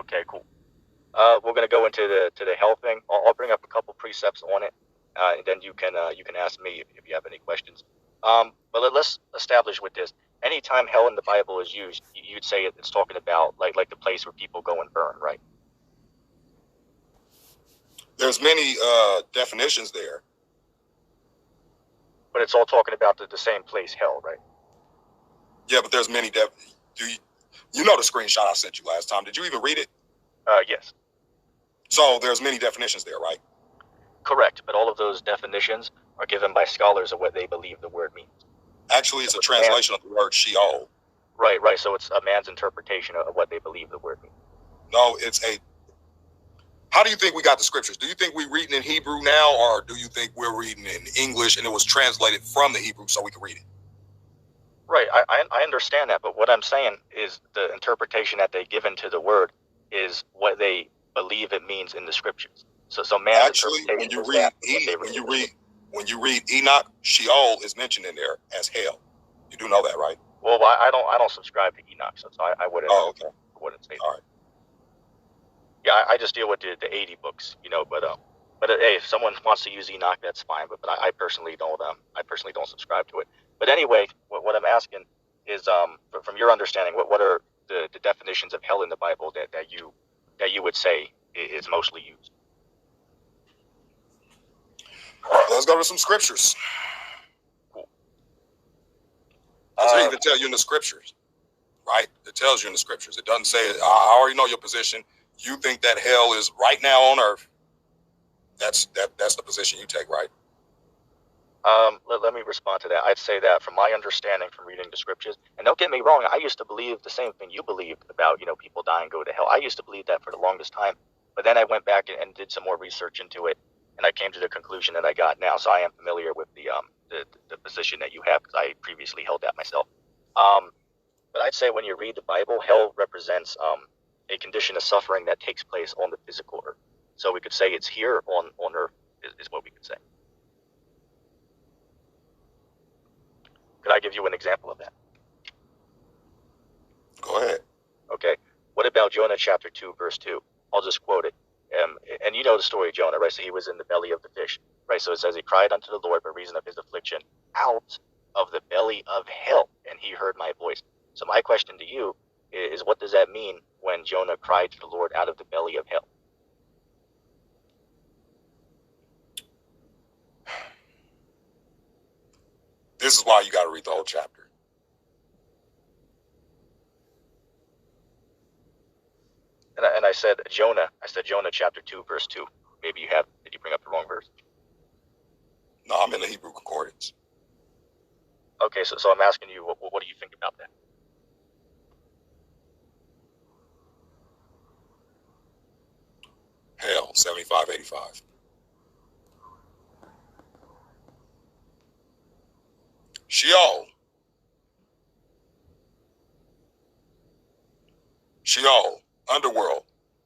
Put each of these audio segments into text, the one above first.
Okay, cool. We're gonna go into the hell thing. I'll bring up a couple precepts on it, and then you can ask me if you have any questions. But let's establish with this. Anytime hell in the Bible is used, you'd say it's talking about like the place where people go and burn, right? There's many definitions there. But it's all talking about the same place, hell, right? Yeah, but there's many you know the screenshot I sent you last time. Did you even read it? Yes. So there's many definitions there, right? Correct, but all of those definitions are given by scholars of what they believe the word means. Actually, it's a translation of the word Sheol. Right. So it's a man's interpretation of what they believe the word means. No, how do you think we got the scriptures? Do you think we're reading in Hebrew now, or do you think we're reading in English and it was translated from the Hebrew so we can read it? Right, I understand that, but what I'm saying is the interpretation that they give into the word is what they believe it means in the scriptures. So man's actually, when you read Enoch, Sheol is mentioned in there as hell. You do know that, right? Well, I don't subscribe to Enoch, so I wouldn't. Oh, okay. I wouldn't say that. All right. Yeah, I just deal with the 80 books, but hey, if someone wants to use Enoch, that's fine. But I personally don't. I personally don't subscribe to it. But anyway, what I'm asking is, from your understanding, what are the definitions of hell in the Bible that you would say is mostly used? Let's go to some scriptures. Cool. Does it even tell you in the scriptures? Right? It tells you in the scriptures. It doesn't say, I already know your position. You think that hell is right now on earth. That's the position you take, right? Let me respond to that. I'd say that from my understanding from reading the scriptures, and don't get me wrong, I used to believe the same thing you believed about, people dying go to hell. I used to believe that for the longest time, but then I went back and did some more research into it, and I came to the conclusion that I got now. So I am familiar with the position that you have because I previously held that myself. But I'd say when you read the Bible, hell represents a condition of suffering that takes place on the physical earth. So we could say it's here on earth is what we could say. Could I give you an example of that? Go ahead. Okay. What about Jonah chapter 2, verse 2? I'll just quote it. And you know the story of Jonah, right? So he was in the belly of the fish, right? So it says he cried unto the Lord by reason of his affliction out of the belly of hell, and he heard my voice. So my question to you is, what does that mean when Jonah cried to the Lord out of the belly of hell? This is why you got to read the whole chapter. And I said Jonah chapter 2, verse 2. Maybe did you bring up the wrong verse? No, I'm in the Hebrew Concordance. Okay, so I'm asking you, what do you think about that? Hell, 7585. Sheol. Sheol, underworld,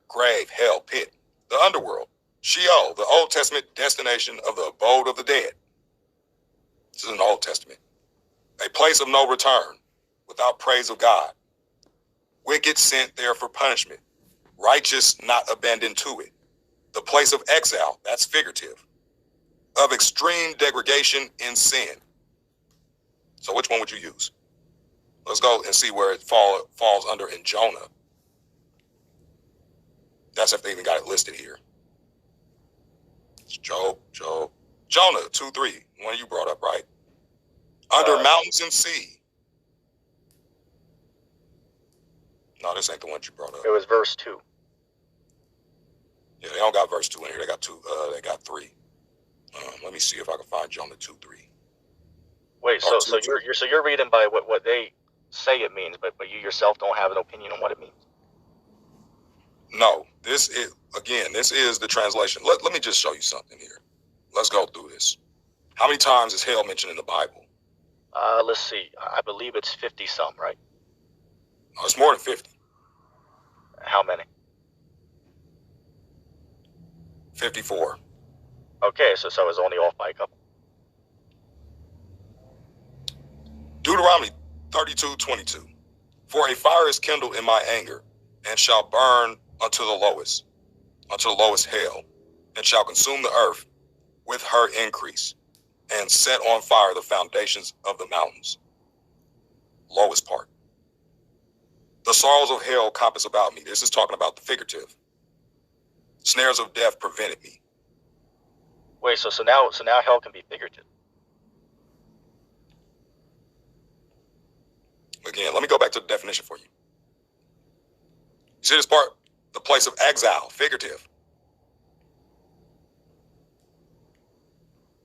grave, hell, pit, the underworld. Sheol, the Old Testament destination of the abode of the dead. This is in the Old Testament. A place of no return, without praise of God. Wicked sent there for punishment. Righteous not abandoned to it. The place of exile, that's figurative. Of extreme degradation in sin. So which one would you use? Let's go and see where it falls under in Jonah. That's if they even got it listed here. It's Job. Jonah 2:3, one you brought up, right? Under mountains and sea. No, this ain't the one you brought up. It was verse 2. Yeah, they don't got verse 2 in here. They got 2. They got 3. Let me see if I can find Jonah 2:3. Wait, so you're reading by what they say it means, but you yourself don't have an opinion on what it means. No, this is the translation. Let me just show you something here. Let's go through this. How many times is hell mentioned in the Bible? Let's see. I believe it's 50 some, right? No, it's more than 50. How many? 54. Okay, so it's only off by a couple. Deuteronomy 32:22. For a fire is kindled in my anger, and shall burn unto the lowest hell, and shall consume the earth with her increase, and set on fire the foundations of the mountains. Lowest part. The sorrows of hell compass about me. This is talking about the figurative. Snares of death prevented me. Wait, so now hell can be figurative. Again, let me go back to the definition for you. See this part? The place of exile, figurative.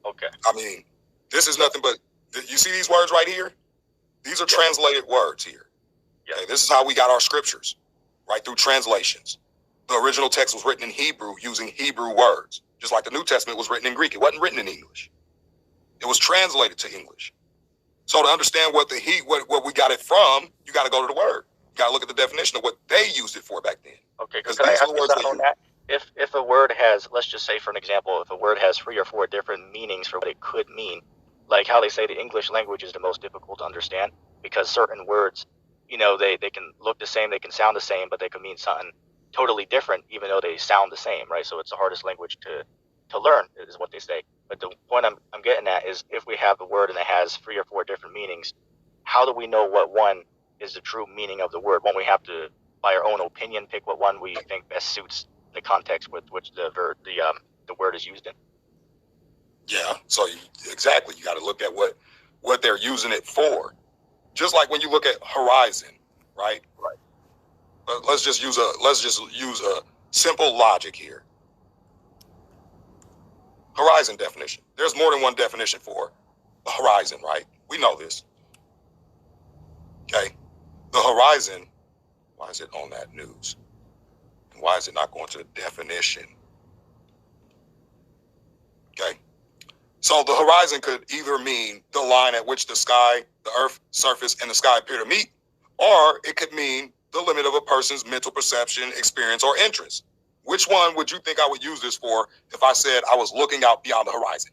Okay. I mean, this is nothing but, you see these words right here? These are translated words here. Okay, this is how we got our scriptures, right through translations. The original text was written in Hebrew using Hebrew words, just like the New Testament was written in Greek. It wasn't written in English. It was translated to English. So to understand what we got it from, you got to go to the word. You got to look at the definition of what they used it for back then. Okay, because I ask you something on that? If a word has, let's just say for an example, if a word has 3 or 4 different meanings for what it could mean, like how they say the English language is the most difficult to understand because certain words, they can look the same, they can sound the same, but they could mean something totally different even though they sound the same, right? So it's the hardest language to learn is what they say. But the point I'm getting at is if we have a word and it has 3 or 4 different meanings, how do we know what one is the true meaning of the word? Won't we have to, by our own opinion, pick what one we think best suits the context with which the word is used in? Yeah, so exactly, you got to look at what they're using it for. Just like when you look at horizon, right? Right. Let's just use a simple logic here. Horizon definition. There's more than one definition for a horizon, right? We know this. Okay. The horizon, why is it on that news? And why is it not going to the definition? Okay. So the horizon could either mean the line at which the sky, the earth surface, and the sky appear to meet, or it could mean the limit of a person's mental perception, experience, or interest. Which one would you think I would use this for if I said I was looking out beyond the horizon?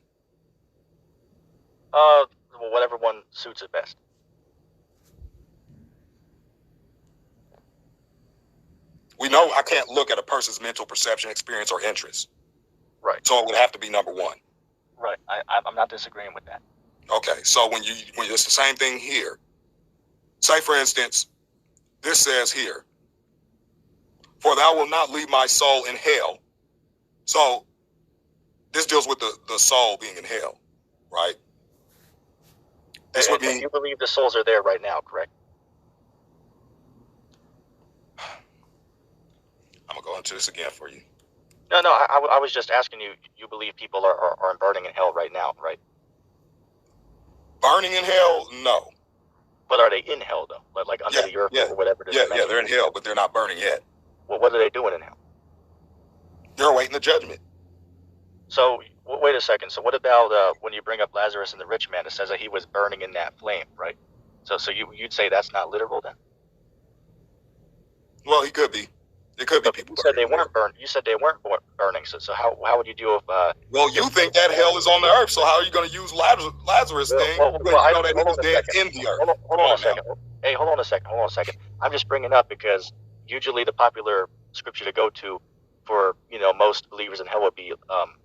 Well, whatever one suits it best. We know I can't look at a person's mental perception, experience, or interest. Right. So it would have to be number one. Right. I'm not disagreeing with that. Okay. So when it's the same thing here. Say, for instance, this says here, "For thou wilt not leave my soul in hell." So this deals with the soul being in hell, right? This would mean you believe the souls are there right now, correct? I'm gonna go into this again for you. No, I was just asking you. You believe people are burning in hell right now, right? Burning in hell? No. But are they in hell though? Like under the earth or whatever? Yeah, they're in hell, but they're not burning yet. Well, what are they doing in hell? They're awaiting the judgment. So wait a second. So what about when you bring up Lazarus and the rich man? It says that he was burning in that flame, right? So you'd say that's not literal then? Well, he could be. It could be people. You said they weren't burning. You said they weren't burning. So how would you deal with? Well, you think that hell is on the earth. So how are you going to use Lazarus thing when you know that he was dead in the earth? Hold on a second. Hey, hold on a second. I'm just bringing up because usually the popular scripture to go to for most believers in hell would be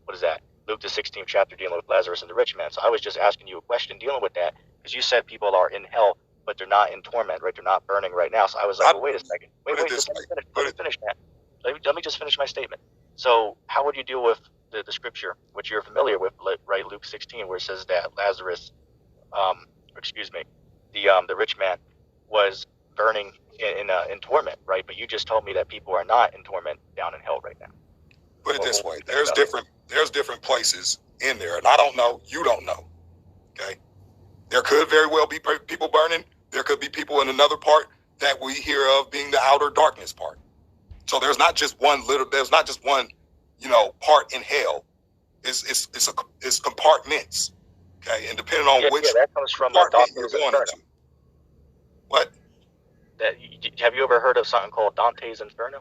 what is that? Luke the 16th chapter dealing with Lazarus and the rich man. So I was just asking you a question dealing with that because you said people are in hell, but they're not in torment, right? They're not burning right now. So I was like, well, wait a second. Wait, just let me finish that. Let me just finish my statement. So how would you deal with the scripture, which you're familiar with, right? Luke 16, where it says that Lazarus, the rich man was burning in torment, right? But you just told me that people are not in torment down in hell right now. Put it this way: there's different places in there, and I don't know. You don't know. Okay, there could very well be people burning. There could be people in another part that we hear of being the outer darkness part. So there's not just one part in hell. It's compartments. Okay, and depending on which that comes from compartment you're going into. What? Have you ever heard of something called Dante's Inferno?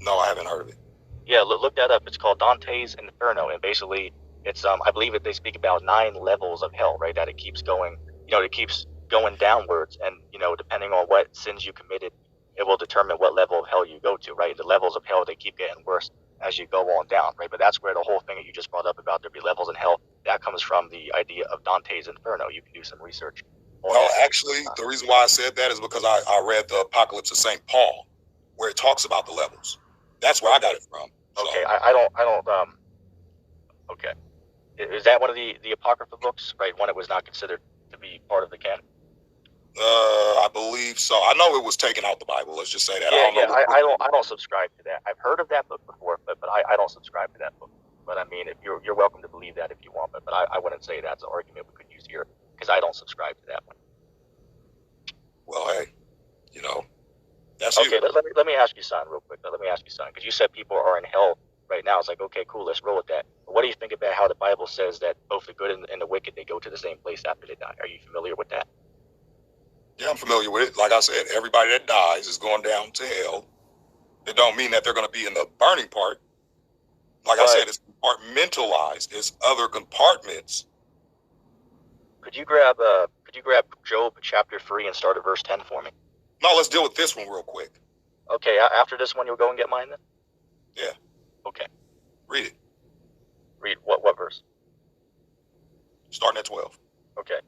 No, I haven't heard of it. Yeah, look that up. It's called Dante's Inferno, and basically, it's I believe they speak about 9 levels of hell, right? That it keeps going, it keeps going downwards, and depending on what sins you committed it will determine what level of hell you go to, right? The levels of hell, they keep getting worse as you go on down, right? But that's where the whole thing that you just brought up about there be levels in hell, that comes from the idea of Dante's Inferno. You can do some research on No, that. actually, the reason why I said that is because I read the Apocalypse of St. Paul, where it talks about the levels. That's where I got it from. So, Okay, I don't, okay. Is that one of the Apocrypha books, right? One that was not considered to be part of the canon? I believe so. I know it was taken out the Bible. Let's just say that. Yeah, I don't subscribe to that. I've heard of that book before, but I don't subscribe to that book. But I mean, if you're welcome to believe that if you want, but I wouldn't say that's an argument we could use here because I don't subscribe to that one. Well, hey, that's Okay, you. let me ask you something real quick. Let me ask you something because you said people are in hell right now. It's like, okay, cool, let's roll with that. But what do you think about how the Bible says that both the good and the wicked, they go to the same place after they die? Are you familiar with that? Yeah, I'm familiar with it. Like I said, everybody that dies is going down to hell. It don't mean that they're going to be in the burning part. Like I said, it's compartmentalized. It's other compartments. Could you grab Job chapter 3 and start at verse 10 for me? No, let's deal with this one real quick. Okay, after this one, you'll go and get mine then? Yeah. Okay. Read it. Read what verse? Starting at 12. Okay.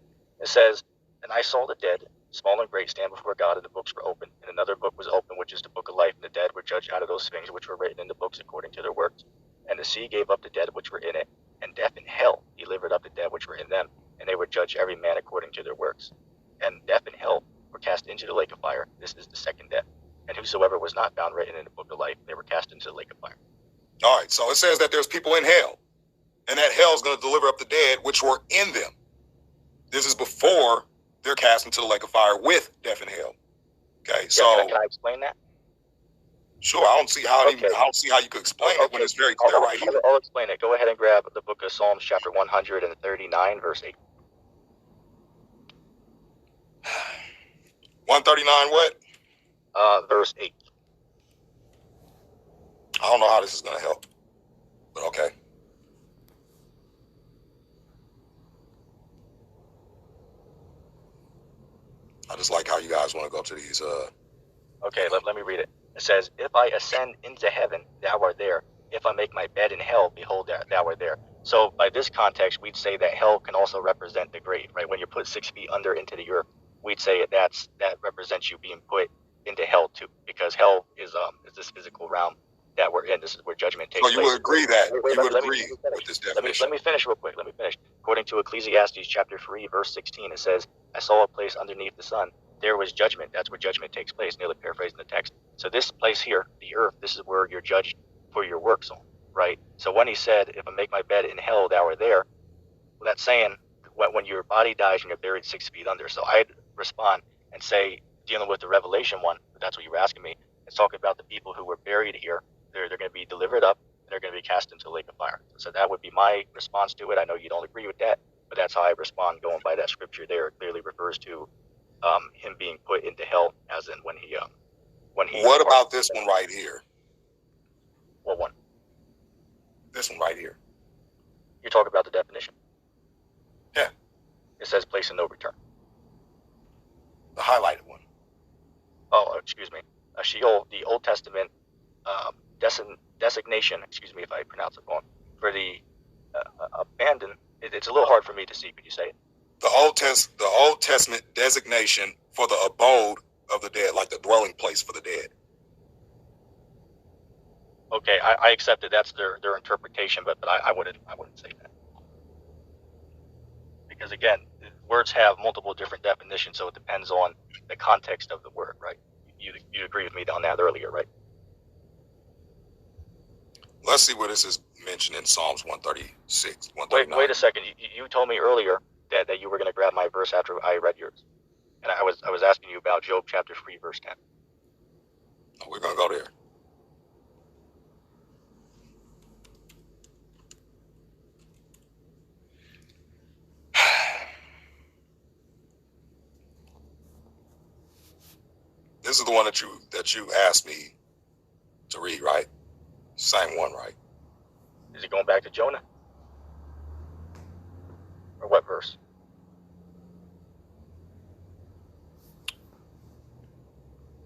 It says, "And I saw the dead, small and great, stand before God, and the books were open. And another book was open, which is the book of life. And the dead were judged out of those things which were written in the books according to their works. And the sea gave up the dead which were in it, and death and hell delivered up the dead which were in them. And they were judged every man according to their works. And death and hell were cast into the lake of fire. This is the second death. And whosoever was not found written in the book of life, they were cast into the lake of fire." All right, so it says that there's people in hell, and that hell is going to deliver up the dead which were in them. This is before they're cast into the lake of fire with death and hell. Okay, so yeah, can I explain that? Sure, I don't see how I don't see how you could explain it when it's very clear right here. I'll explain it. Go ahead and grab the book of Psalms, chapter 139, verse 8. 139 what? Verse 8. I don't know how this is going to help, but okay. I just like how you guys want to go to these. Okay, let me read it. It says, "If I ascend into heaven, thou art there. If I make my bed in hell, behold, thou art there." So by this context, we'd say that hell can also represent the grave, right? When you're put 6 feet under into the earth, we'd say that represents you being put into hell too, because hell is this physical realm that we're in. This is where judgment takes place. So you would agree that Wait, you would let agree with this definition. let me finish real quick. Let me finish. According to Ecclesiastes chapter 3, verse 16, it says, "I saw a place underneath the sun. There was judgment." That's where judgment takes place, nearly paraphrasing the text. So this place here, the earth, this is where you're judged for your works on, right? So when he said, "If I make my bed in hell, thou art there," well, that's saying when your body dies and you're buried 6 feet under. So I'd respond and say, dealing with the Revelation one, that's what you were asking me, it's talking about the people who were buried here. They're going to be delivered up, and they're going to be cast into the lake of fire. So that would be my response to it. I know you don't agree with that, but that's how I respond going by that scripture there. It clearly refers to him being put into hell, as in when he What about this one right here? What one? This one right here. You're talking about the definition. Yeah. It says place of no return. The highlighted one. Oh, excuse me. Sheol, the Old Testament designation, excuse me if I pronounce it wrong, for the abandoned. It's a little hard for me to see. Could you say it? The Old Testament designation for the abode of the dead, like the dwelling place for the dead. Okay, I accept it. That's their interpretation, but I wouldn't say that, because again, words have multiple different definitions, so it depends on the context of the word, right? You agree with me on that earlier, right? Let's see where this is mentioned in Psalms 136, 139. Wait a second. You told me earlier that you were going to grab my verse after I read yours, and I was asking you about Job chapter 3, verse 10. Oh, we're going to go there. This is the one that you asked me to read, right? Same one, right? Is it going back to Jonah? Or what verse?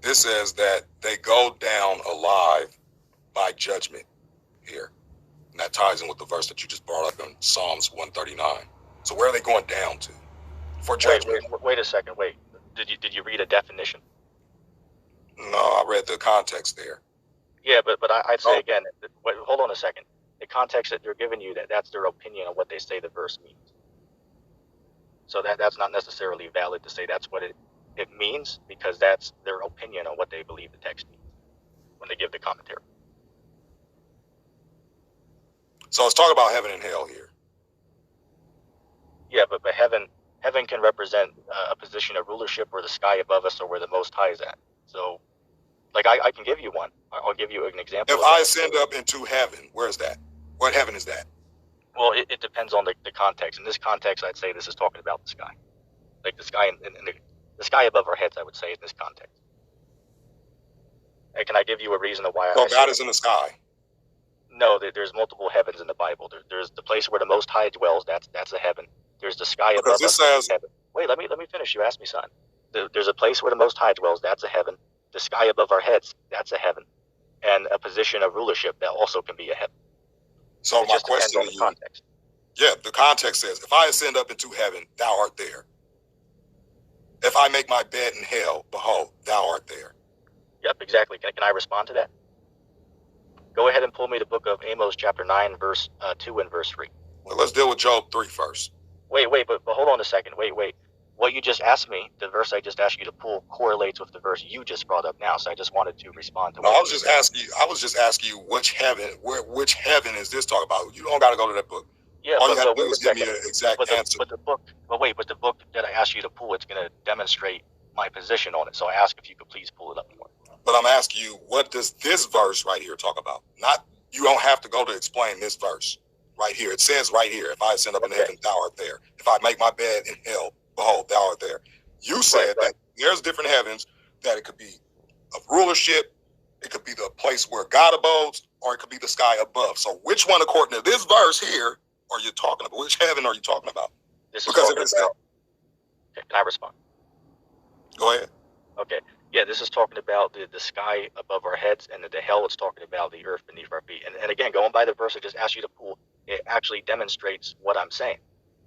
This says that they go down alive by judgment here. And that ties in with the verse that you just brought up in Psalms 139. So where are they going down to for judgment? Wait a second. Wait. Did you read a definition? No, I read the context there. Yeah, but I'd say again. Wait, hold on a second. The context that they're giving you, that's their opinion on what they say the verse means. So that's not necessarily valid to say that's what it means, because that's their opinion on what they believe the text means when they give the commentary. So let's talk about heaven and hell here. Yeah, but heaven can represent a position of rulership where the sky above us or where the Most High is at. So, like, I can give you one. I'll give you an example. If I ascend up into heaven, where is that? What heaven is that? Well, it depends on the context. In this context, I'd say this is talking about the sky. Like the sky in the sky above our heads, I would say, in this context. And can I give you a reason of why? Well, God is in the sky. No, there's multiple heavens in the Bible. There's the place where the Most High dwells. That's a heaven. There's the sky above us. Heaven. Wait, let me finish. You asked me, son. There's a place where the Most High dwells. That's a heaven. The sky above our heads. That's a heaven. And a position of rulership that also can be a heaven. So my question to you, context. Yeah, the context says, if I ascend up into heaven, thou art there. If I make my bed in hell, behold, thou art there. Yep, exactly. Can I respond to that? Go ahead and pull me the book of Amos, chapter 9, verse 2 and verse 3. Well, let's deal with Job 3 first. Wait, but hold on a second. Wait. What you just asked me, the verse I just asked you to pull, correlates with the verse you just brought up now. So I just wanted to respond to. No, I was just asking you which heaven is this talking about? You don't got to go to that book. Yeah, all you have to do is give me an exact answer. But the book that I asked you to pull, it's going to demonstrate my position on it. So I ask if you could please pull it up more. But I'm asking you, what does this verse right here talk about? Not, you don't have to go to explain this verse right here. It says right here, if I ascend up in heaven, thou art there. If I make my bed in hell, behold, thou art there. You said that there's different heavens, that it could be of rulership, it could be the place where God abodes, or it could be the sky above. So which one, according to this verse here, are you talking about? Which heaven are you talking about? Because if it's hell. Okay, can I respond? Go ahead. Okay. Yeah, this is talking about the sky above our heads, and the hell, it's talking about the earth beneath our feet. And again, going by the verse I just asked you to pull, it actually demonstrates what I'm saying.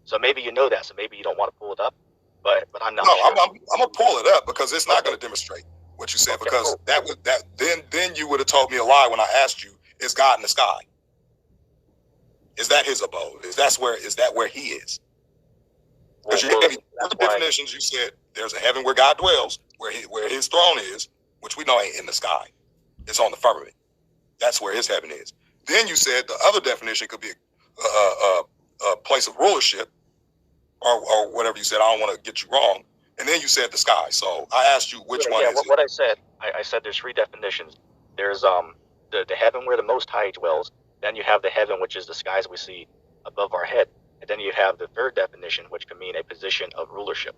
So maybe you know that, so maybe you don't want to pull it up, but I'm not. No, sure. I'm gonna pull it up because it's not going to demonstrate what you said. Okay, because then you would have told me a lie when I asked you, is God in the sky? Is that his abode? Is that where he is? Because you gave me the definitions. You said there's a heaven where God dwells, where his throne is, which we know ain't in the sky. It's on the firmament. That's where his heaven is. Then you said the other definition could be a place of rulership, or whatever you said. I don't want to get you wrong. And then you said the sky. So I asked you which one is it. What I said, I said there's three definitions. There's the heaven where the Most High dwells. Then you have the heaven, which is the skies we see above our head. And then you have the third definition, which can mean a position of rulership.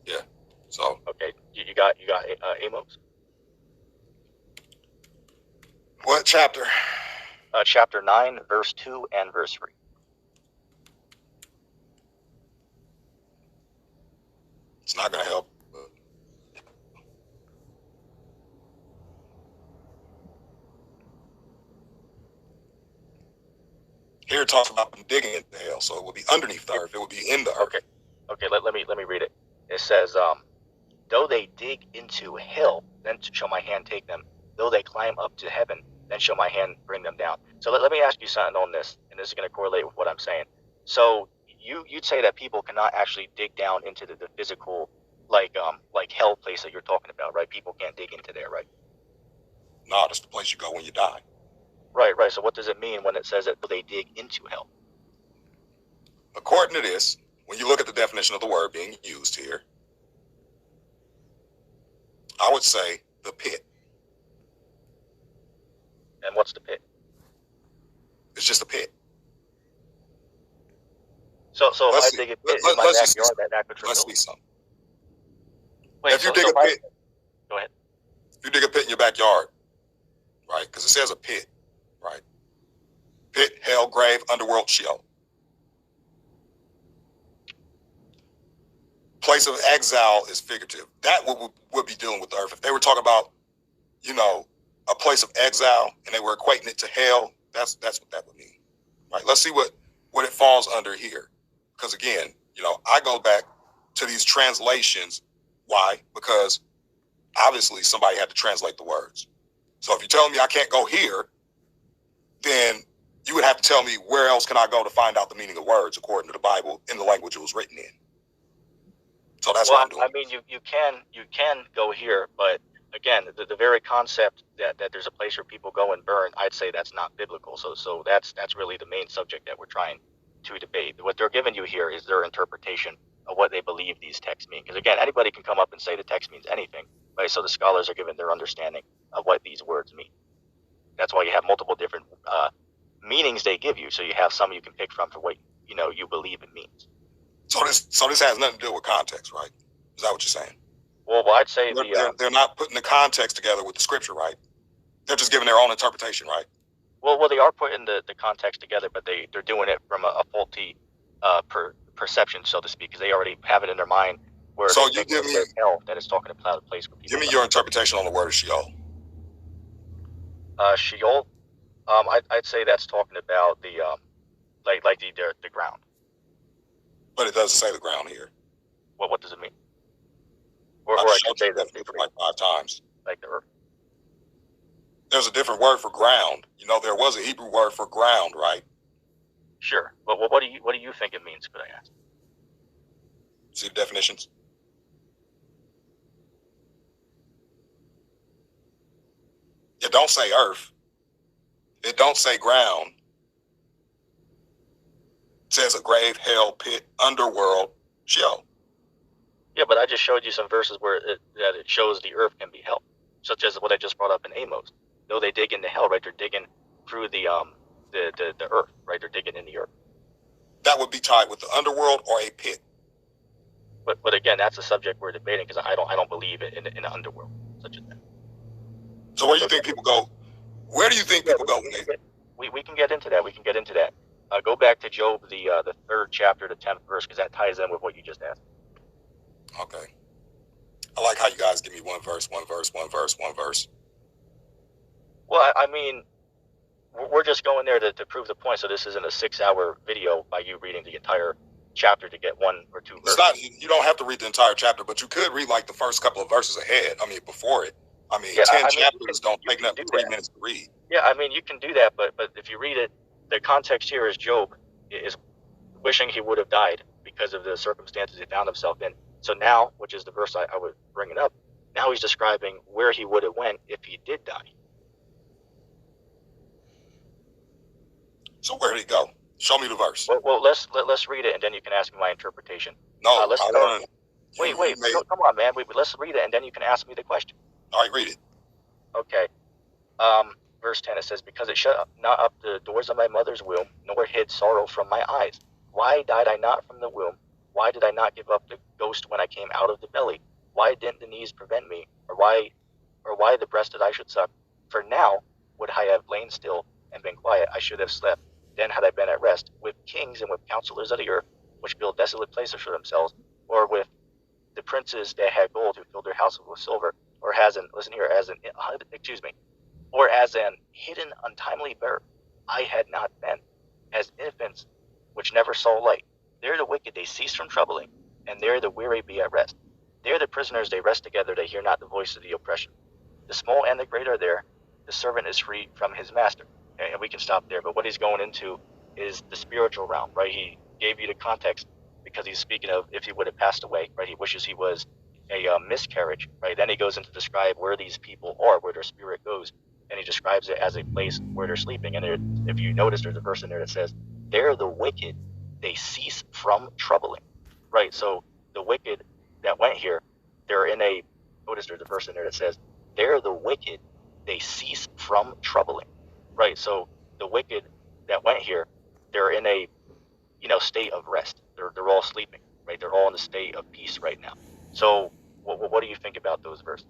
Yeah. So okay, you got Amos. What chapter? Chapter 9, verse 2 and verse 3. It's not going to help. Here it talks about digging into hell, so it would be underneath the earth. It would be in the earth. Okay. Let me read it. It says, though they dig into hell, then shall my hand take them. Though they climb up to heaven, then shall my hand bring them down. So let me ask you something on this, and this is going to correlate with what I'm saying. So you'd say that people cannot actually dig down into the physical, like hell place that you're talking about, right? People can't dig into there, right? No, that's the place you go when you die. Right. So what does it mean when it says that they dig into hell? According to this, when you look at the definition of the word being used here, I would say the pit. And what's the pit? It's just a pit. So if I dig a pit in my backyard, that could Let's see something. Wait, if you dig a pit, go ahead. If you dig a pit in your backyard, right? Because it says a pit, right? Pit, hell, grave, underworld, Sheol. Place of exile is figurative. That would be dealing with the earth. If they were talking about, a place of exile and they were equating it to hell, that's what that would mean. Right? Let's see what it falls under here. Because again, I go back to these translations. Why? Because obviously somebody had to translate the words. So if you're telling me I can't go here, then you would have to tell me where else can I go to find out the meaning of words according to the Bible in the language it was written in. So that's what I'm doing. I mean, you can go here, but again, the very concept that there's a place where people go and burn, I'd say that's not biblical. So that's really the main subject that we're trying to debate. What they're giving you here is their interpretation of what they believe these texts mean. Because again, anybody can come up and say the text means anything, right? So the scholars are given their understanding of what these words mean. That's why you have multiple different meanings they give you. So you have some you can pick from for what you believe it means. So this has nothing to do with context, right? Is that what you're saying? Well, I'd say they're not putting the context together with the scripture, right? They're just giving their own interpretation, right? Well, they are putting the context together, but they're doing it from a faulty perception, so to speak, because they already have it in their mind where so you give me hell that it's talking about a place where people. Give me your interpretation on the word Sheol. Sheol, I'd say that's talking about the like the ground. But it doesn't say the ground here. What does it mean? Or I should say that like 5 times. Like the earth. There's a different word for ground. There was a Hebrew word for ground, right? Sure. But what do you think it means, could I ask? See the definitions? It don't say earth. It don't say ground. It says a grave, hell, pit, underworld, Sheol. Yeah, but I just showed you some verses where it shows the earth can be hell, such as what I just brought up in Amos. Though they dig into hell, right? They're digging through the earth, right? They're digging in the earth. That would be tied with the underworld or a pit. But again, that's a subject we're debating because I don't believe in the underworld such as that. So where do you think people go? Where do you think people go when they? We can get into that. We can get into that. Go back to Job, the 3rd chapter, the 10th verse, because that ties in with what you just asked. Okay. I like how you guys give me one verse. Well, I mean, we're just going there to prove the point. So this isn't a 6-hour video by you reading the entire chapter to get 1 or 2 verses. It's not. You don't have to read the entire chapter, but you could read like the first couple of verses ahead. I mean, before it. I mean, 10 chapters don't take up 3 minutes to read. Yeah, I mean, you can do that, but if you read it, the context here is Job is wishing he would have died because of the circumstances he found himself in. So now, which is the verse I would bring it up, now he's describing where he would have went if he did die. So where did he go? Show me the verse. Well, let's read it, and then you can ask me my interpretation. No, Wait, come on, man. Let's read it, and then you can ask me the question. All right, read it. Okay. Verse 10, it says, because it shut not up the doors of my mother's womb, nor hid sorrow from my eyes. Why died I not from the womb? Why did I not give up the ghost when I came out of the belly? Why didn't the knees prevent me? Or why the breast that I should suck? For now would I have lain still and been quiet, I should have slept. Then had I been at rest with kings and with counselors of the earth, which build desolate places for themselves, or with the princes that had gold who filled their houses with silver, or as an hidden untimely birth, I had not been, as infants which never saw light. There the wicked they cease from troubling, and there the weary be at rest. There the prisoners they rest together, they hear not the voice of the oppression. The small and the great are there, the servant is free from his master. And we can stop there, but what he's going into is the spiritual realm, right? He gave you the context because he's speaking of if he would have passed away, right? He wishes he was a miscarriage, right? Then he goes into describe where these people are, where their spirit goes, and he describes it as a place where they're sleeping. And if you notice, there's a verse in there that says, they're the wicked, they cease from troubling, right? So the wicked that went here, they're in a, notice there's a verse in there that says, they're the wicked, they cease from troubling, right? So the wicked that went here, they're in a, state of rest. They're all sleeping, right? They're all in a state of peace right now. So what do you think about those verses?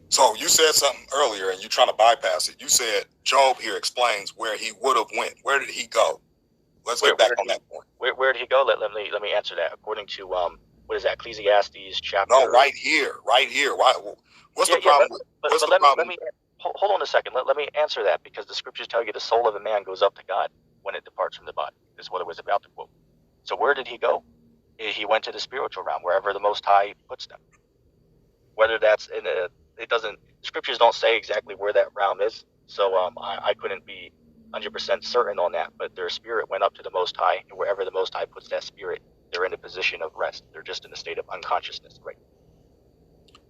So you said something earlier and you're trying to bypass it. You said Job here explains where he would have went. Where did he go? Let's get back on that point. Where did he go? Let me answer that. According to what is that? Ecclesiastes chapter. No, right here. Why? What's the problem? But let me hold on a second. Let me answer that, because the scriptures tell you the soul of a man goes up to God when it departs from the body. Is what it was about to quote. So where did he go? He went to the spiritual realm, wherever the Most High puts them. Whether that's in it doesn't. Scriptures don't say exactly where that realm is, so I couldn't be 100% certain on that. But their spirit went up to the Most High, and wherever the Most High puts that spirit, they're in a position of rest. They're just in a state of unconsciousness, right?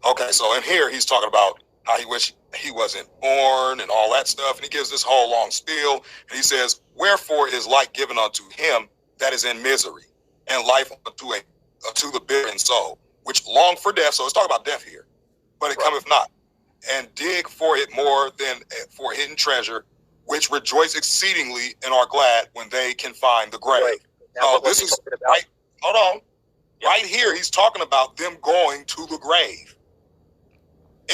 Okay, so in here he's talking about how he wished he wasn't born and all that stuff, and he gives this whole long spiel, and he says, "Wherefore is light given unto him that is in misery, and life unto the bitter in soul, which long for death." So it's talking about death here, but it cometh not, and dig for it more than for hidden treasure, which rejoice exceedingly and are glad when they can find the grave. Right. Now, this is right. Hold on. Yep. Right here, he's talking about them going to the grave.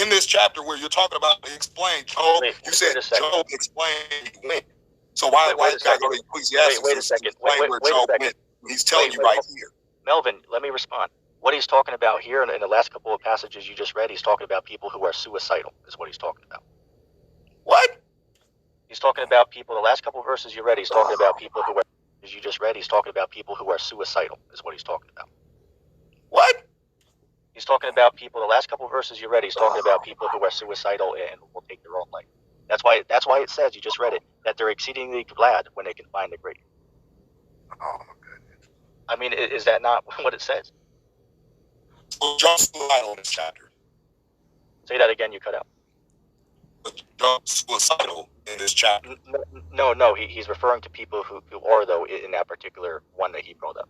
In this chapter where you're talking about, explain Job, you said Job explained he went. So why you gotta go to Ecclesiastes? Wait a second. Explain where Job went. He's telling you right here. Melvin, let me respond. What he's talking about here in the last couple of passages you just read, he's talking about people who are suicidal, is what he's talking about. What? He's talking about people, the last couple of verses you read, he's talking about people who are, as you just read, he's talking about people who are suicidal, is what he's talking about. What? He's talking about people, the last couple of verses you read, he's talking about people who are suicidal and will take their own life. That's why it says, you just read it, that they're exceedingly glad when they can find the grave. Oh my goodness. I mean, is that not what it says? So John's suicidal in this chapter. Say that again, you cut out. John's suicidal in this chapter. No, he's referring to people who are, though, in that particular one that he brought up.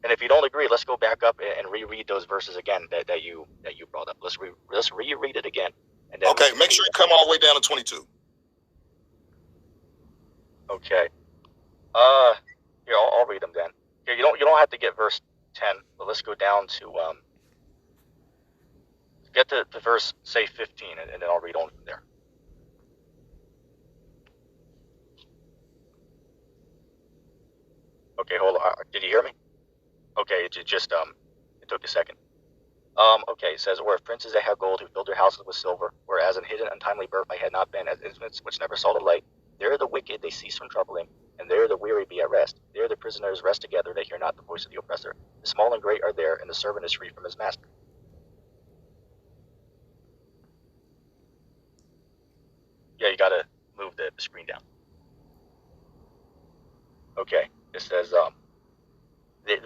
And if you don't agree, let's go back up and reread those verses again that you brought up. Let's reread it again. And then okay, make sure you come all the way down to 22. Okay. Here, I'll read them then. Here, you don't have to get verse 10, but let's go down to get to verse, say, 15, and then I'll read on from there. Okay, hold on. Did you hear me? Okay, it just it took a second. Okay, it says, "Or if princes that have gold who filled their houses with silver, whereas in hidden untimely birth I had not been, as infants which never saw the light, there the wicked they cease from troubling, and there the weary be at rest. There the prisoners rest together, they hear not the voice of the oppressor. The small and great are there, and the servant is free from his master." Yeah, you gotta move the screen down. Okay, it says,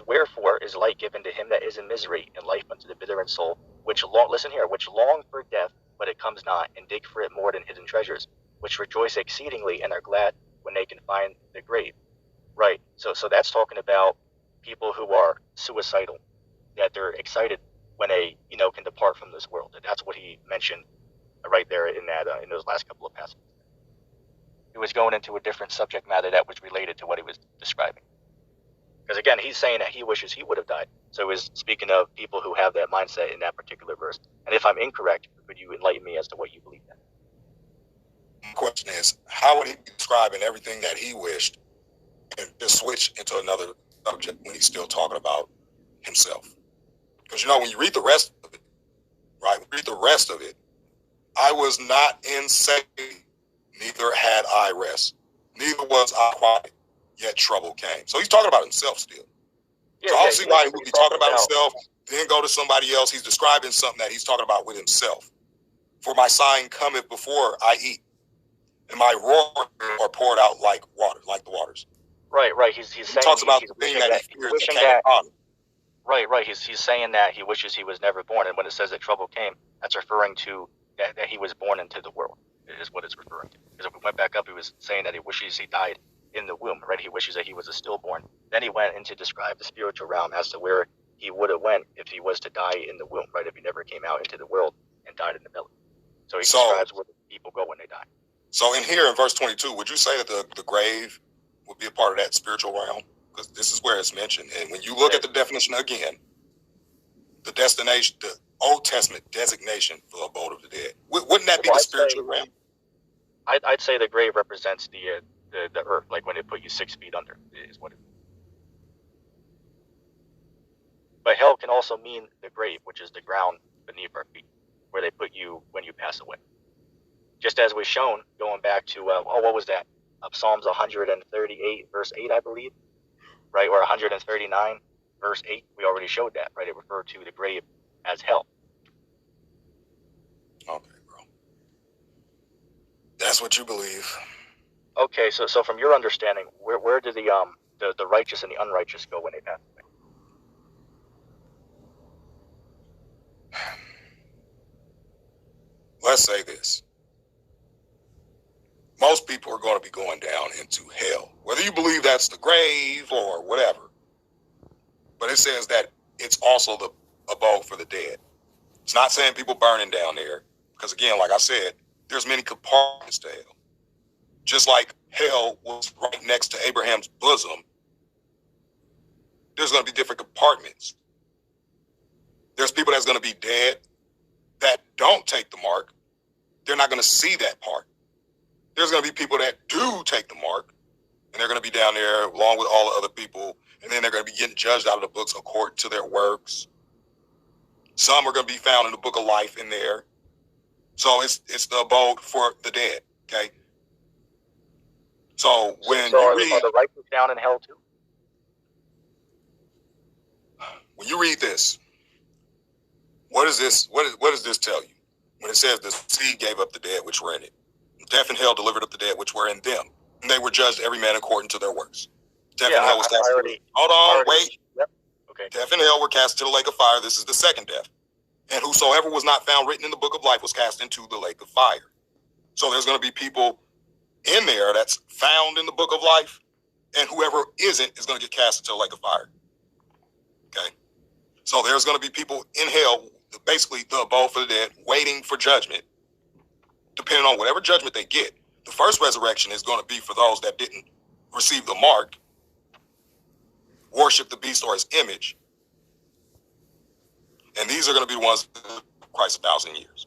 "Wherefore is light given to him that is in misery, and life unto the bitter in soul, which long for death, but it comes not, and dig for it more than hidden treasures, which rejoice exceedingly and are glad when they can find the grave." Right. So that's talking about people who are suicidal, that they're excited when they can depart from this world. And that's what he mentioned right there in that in those last couple of passages. He was going into a different subject matter that was related to what he was describing. Because again, he's saying that he wishes he would have died. So he was speaking of people who have that mindset in that particular verse. And if I'm incorrect, could you enlighten me as to what you believe then? The question is, how would he be describing everything that he wished and just switch into another subject when he's still talking about himself? Because when you read the rest of it, right? Read the rest of it. "I was not in safety, neither had I rest, neither was I quiet, yet trouble came." So he's talking about himself still. Yeah, so I don't see why he would be talking about himself, then go to somebody else. He's describing something that he's talking about with himself. "For my sighing cometh before I eat, and my roar are poured out like water, like the waters." Right. He's saying, talks about the thing that he fears that came upon him. Right. He's saying that he wishes he was never born, and when it says that trouble came, that's referring to that he was born into the world, is what it's referring to. Because if we went back up, he was saying that he wishes he died in the womb, right? He wishes that he was a stillborn. Then he went in to describe the spiritual realm as to where he would have went if he was to die in the womb, right? If he never came out into the world and died in the belly. So he describes where people go when they die. So in here in verse 22, would you say that the grave would be a part of that spiritual realm? Because this is where it's mentioned. And when you look at the definition again, the destination, the Old Testament designation for the abode of the dead, wouldn't that be the spiritual realm? I'd say the grave represents the earth, like when they put you 6 feet under, is what it is. But hell can also mean the grave, which is the ground beneath our feet, where they put you when you pass away. Just as was shown, going back to, what was that? Psalms 138, verse 8, I believe, right? Or 139, verse 8. We already showed that, right? It referred to the grave as hell. Okay, bro. That's what you believe. Okay, so from your understanding, where do the righteous and the unrighteous go when they pass away? Let's say this. Most people are going to be going down into hell, whether you believe that's the grave or whatever. But it says that it's also the abode for the dead. It's not saying people burning down there, because again, like I said, there's many compartments to hell. Just like hell was right next to Abraham's bosom, there's going to be different compartments. There's people that's going to be dead that don't take the mark. They're not going to see that part. There's going to be people that do take the mark, and they're going to be down there along with all the other people, and then they're going to be getting judged out of the books according to their works. Some are going to be found in the book of life in there. So it's the abode for the dead, okay? So when you read... Are the righteous down in hell too? When you read this, what does this tell you? When it says the sea gave up the dead which were in it. Death and hell delivered up the dead which were in them. And they were judged every man according to their works. Death and hell was cast to the... Hold on, wait. Yep. Okay. Death and hell were cast to the lake of fire. This is the second death. And whosoever was not found written in the book of life was cast into the lake of fire. So there's going to be people in there that's found in the book of life, and whoever isn't is going to get cast into the lake of fire. Okay? So there's going to be people in hell, basically the abode for the dead, waiting for judgment, depending on whatever judgment they get. The first resurrection is going to be for those that didn't receive the mark, worship the beast or his image. And these are going to be the ones that Christ 1,000 years.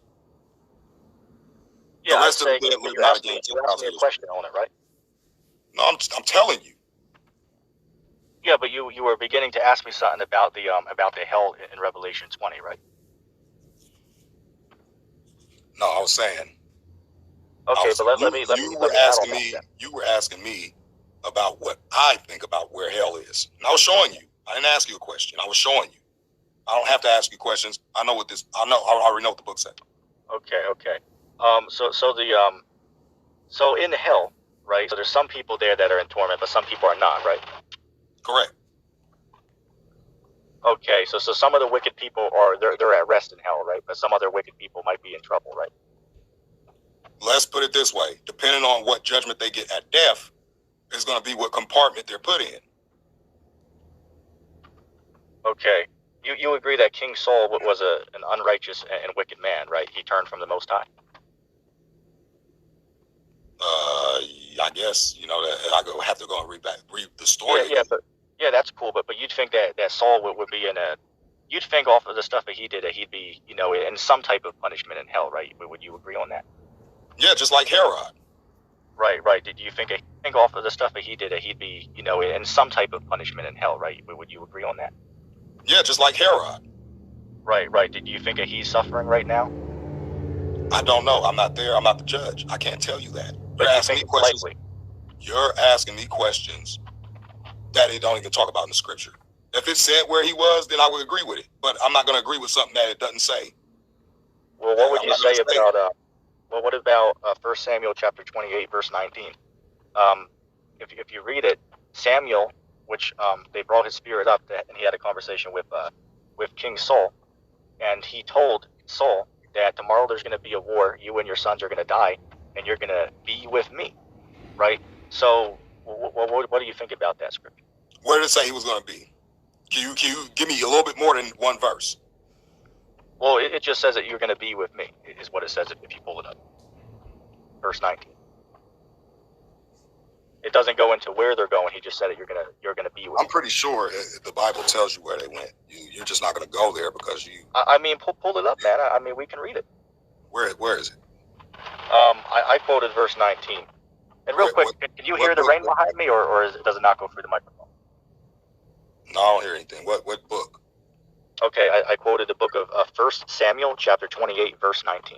Yeah, the rest of the dead live not again. You asked me a question on it, right? No, I'm telling you. Yeah, but you were beginning to ask me something about the hell in Revelation 20, right? No, I was saying. Okay, but let me You were asking me about what I think about where hell is. And I was showing you. I didn't ask you a question. I was showing you. I don't have to ask you questions. I know what this. I already know what the book said. Okay. So in hell, right? So there's some people there that are in torment, but some people are not, right? Correct. Okay, so some of the wicked people they're at rest in hell, right? But some other wicked people might be in trouble, right? Let's put it this way: depending on what judgment they get at death, is going to be what compartment they're put in. Okay, you agree that King Saul was an unrighteous and wicked man, right? He turned from the Most High. I guess I have to go and read the story. Yeah, that's cool. But you'd think that Saul would be you'd think off of the stuff that he did that he'd be in some type of punishment in hell, right? Would you agree on that? Yeah, just like Herod. Right. Did you think off of the stuff that he did that he'd be in some type of punishment in hell, right? Would you agree on that? Yeah, just like Herod. Right. Did you think that he's suffering right now? I don't know. I'm not there. I'm not the judge. I can't tell you that. But You're asking me questions. You're asking me questions that it don't even talk about in the scripture. If it said where he was, then I would agree with it. But I'm not going to agree with something that it doesn't say. Well, what would you say about what about 1 Samuel chapter 28, verse 19? If you read it, Samuel, which they brought his spirit up, and he had a conversation with King Saul, and he told Saul that tomorrow there's going to be a war. You and your sons are going to die, and you're going to be with me, right? So, what do you think about that scripture? Where did it say he was going to be? Can you give me a little bit more than one verse? Well, it just says that you're going to be with me, is what it says if you pull it up. Verse 19. It doesn't go into where they're going. He just said that you're gonna be with me. I'm pretty sure the Bible tells you where they went. You're just not going to go there because you... I mean, pull it up, man. I mean, we can read it. Where is it? I quoted verse 19. And real quick, can you hear the rain behind me, or does it not go through the microphone? No, I don't hear anything. What book? Okay, I quoted the book of 1 Samuel, chapter 28, verse 19.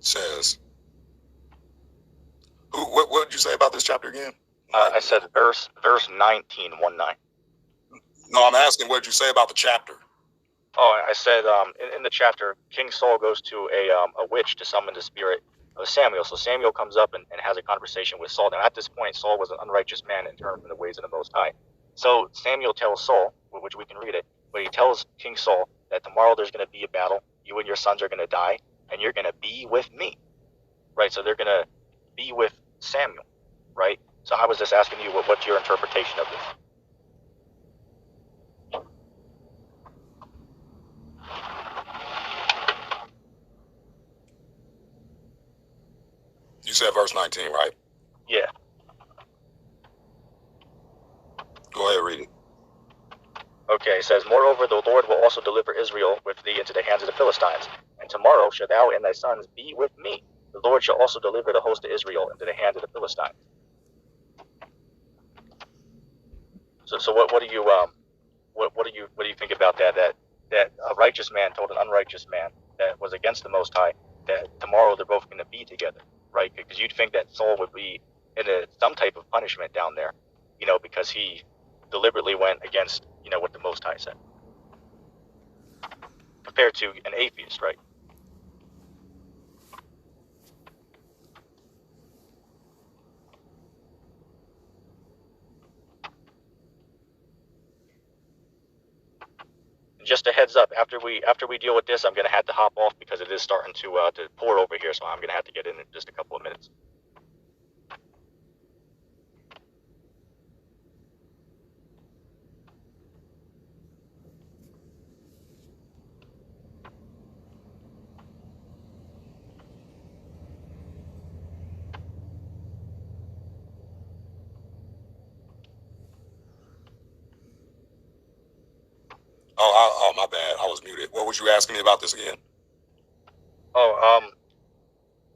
Says, what did you say about this chapter again? I said verse 19, 1-9. No, I'm asking what did you say about the chapter? Oh, I said in the chapter, King Saul goes to a witch to summon the spirit of Samuel. So Samuel comes up and has a conversation with Saul. Now at this point, Saul was an unrighteous man and turned from the ways of the Most High. So Samuel tells Saul, which we can read it, but he tells King Saul that tomorrow there's going to be a battle. You and your sons are going to die, and you're going to be with me, right? So they're going to be with Samuel, right? So I was just asking you, what's your interpretation of this? You said verse 19, right? Yeah. Go ahead, read it. Okay, it says, Moreover, the Lord will also deliver Israel with thee into the hands of the Philistines. And tomorrow shalt thou and thy sons be with me. The Lord shall also deliver the host of Israel into the hands of the Philistines. So what do you think about that? That a righteous man told an unrighteous man that was against the Most High that tomorrow they're both going to be together, right? Because you'd think that Saul would be in some type of punishment down there, because he deliberately went against what the Most High said, compared to an atheist, right? Just a heads up, after we deal with this, I'm gonna have to hop off because it is starting to pour over here, so I'm gonna have to get in just a couple of minutes. Oh, my bad. I was muted. What was you asking me about this again? Oh,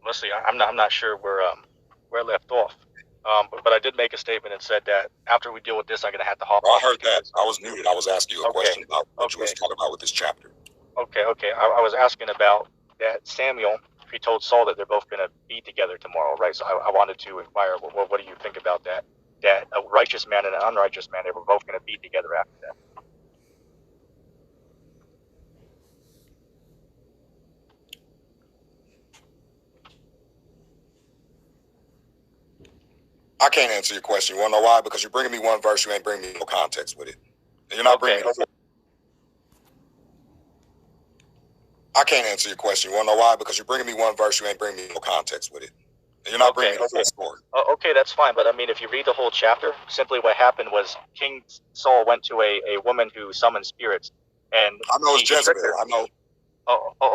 let's see. I'm not sure where I left off. But I did make a statement and said that after we deal with this, I'm gonna have to hop off. I heard that. I was muted. I was asking you a question about what you was talking about with this chapter. Okay. I was asking about that Samuel. He told Saul that they're both gonna be together tomorrow, right? So I wanted to inquire, what do you think about that? That a righteous man and an unrighteous man, they were both gonna be together after that. I can't answer your question. You want to know why? Because you're bringing me one verse, you ain't bringing me no context with it. And you're not bringing me the I can't answer your question. You want to know why? Because you're bringing me one verse, you ain't bringing me no context with it. And you're not bringing me the full story. Okay, that's fine. But I mean, if you read the whole chapter, simply what happened was King Saul went to a woman who summoned spirits, and I know it's Jezebel. I know.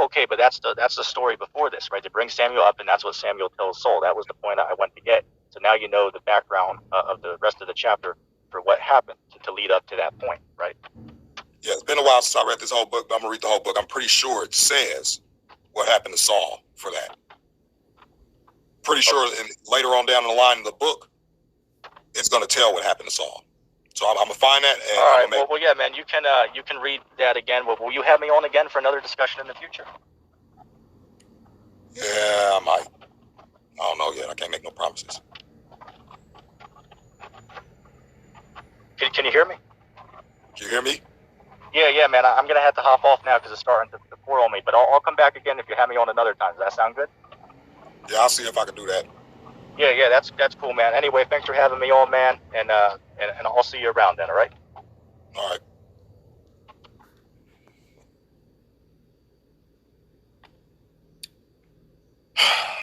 Okay, but that's the story before this, right? They bring Samuel up, and that's what Samuel tells Saul. That was the point I went to get. So now you know the background of the rest of the chapter for what happened to lead up to that point, right? Yeah, it's been a while since I read this whole book, but I'm gonna read the whole book. I'm pretty sure it says what happened to Saul for that. Pretty sure later on down the line in the book, it's gonna tell what happened to Saul. So I'm gonna find that. And all right. Well, yeah, man. You can read that again. Will you have me on again for another discussion in the future? Yeah, I might. I don't know yet. I can't make no promises. Can you hear me? Can you hear me? Yeah, man. I'm gonna have to hop off now because it's starting to pour on me. But I'll come back again if you have me on another time. Does that sound good? Yeah, I'll see if I can do that. Yeah, that's cool, man. Anyway, thanks for having me on, man, and I'll see you around then. All right. All right.